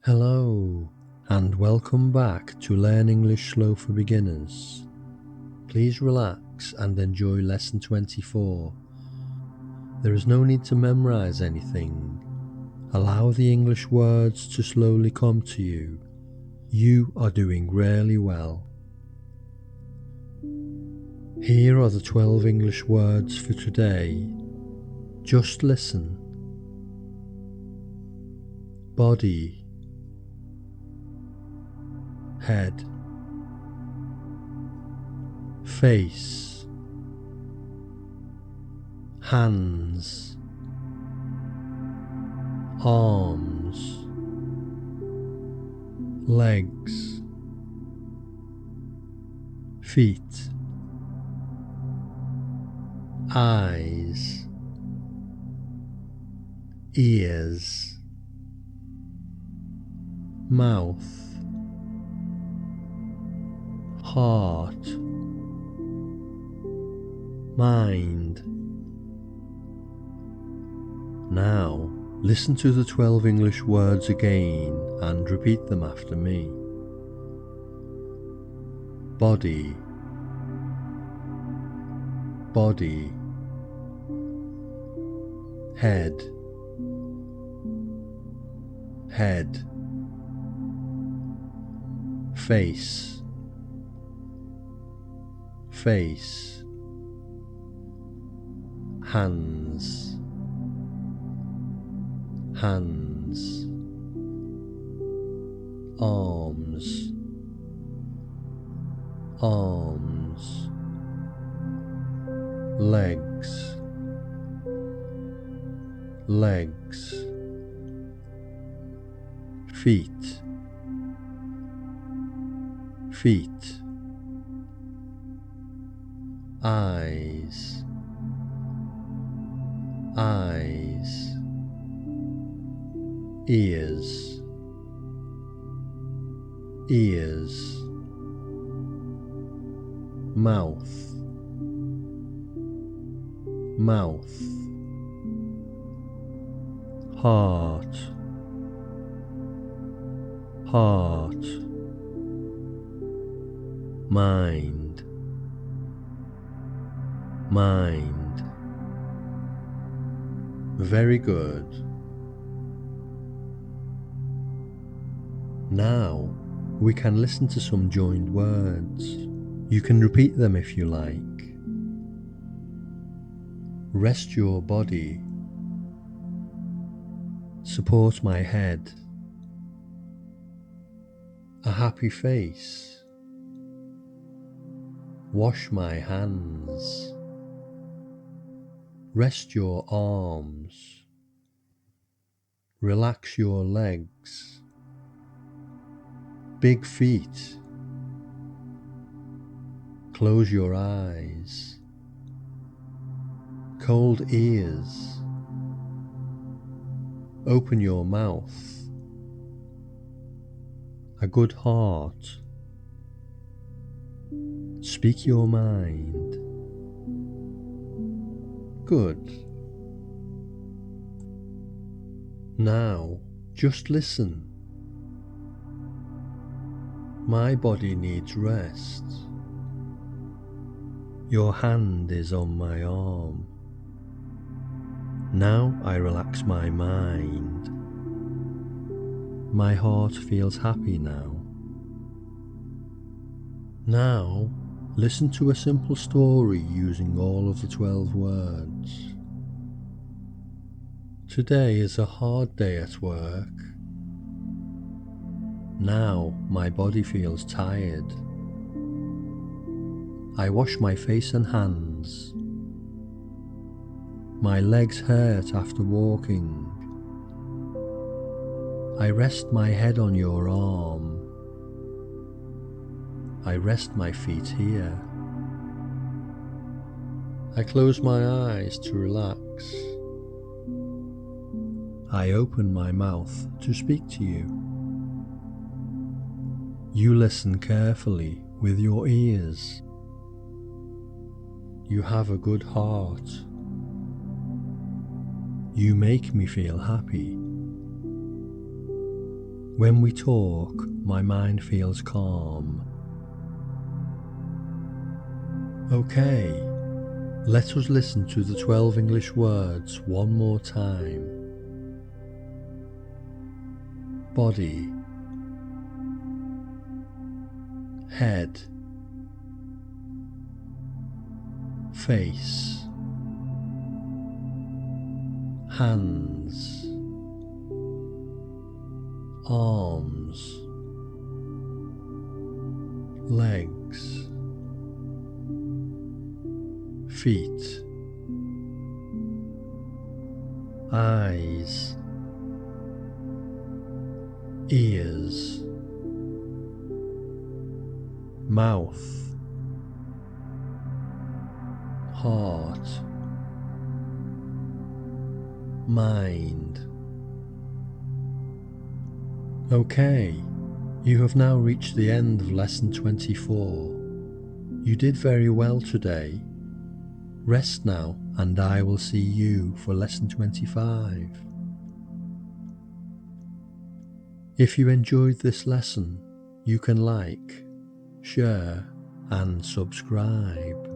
Hello, and welcome back to Learn English Slow for Beginners. Please relax and enjoy Lesson 24. There is no need to memorize anything. Allow the English words to slowly come to you. You are doing really well. Here are the 12 English words for today. Just listen. Body, head, face, hands, arms, legs, feet, eyes, ears, mouth, heart, mind. Now, listen to the 12 English words again and repeat them after me. Body, body, head, head, face, face, hands, hands, arms, arms, legs, legs, feet, feet, eyes, eyes, ears, ears, mouth, mouth, heart, heart, mind, mind. Very good. Now we can listen to some joined words. You can repeat them if you like. Rest your body. Support my head. A happy face. Wash my hands. Rest your arms. Relax your legs. Big feet. Close your eyes. Cold ears. Open your mouth. A good heart. Speak your mind. Good. Now, just listen. My body needs rest. Your hand is on my arm. Now I relax my mind. My heart feels happy now. Now, listen to a simple story using all of the 12 words. Today is a hard day at work. Now my body feels tired. I wash my face and hands. My legs hurt after walking. I rest my head on your arm. I rest my feet here. I close my eyes to relax. I open my mouth to speak to you. You listen carefully with your ears. You have a good heart. You make me feel happy. When we talk, my mind feels calm. Okay, let us listen to the 12 English words one more time. Body, head, face, hands, arms, legs, feet, eyes, ears, mouth, heart, mind. Okay, you have now reached the end of lesson 24. You did very well today. Rest now, and I will see you for lesson 25. If you enjoyed this lesson, you can like, share, and subscribe.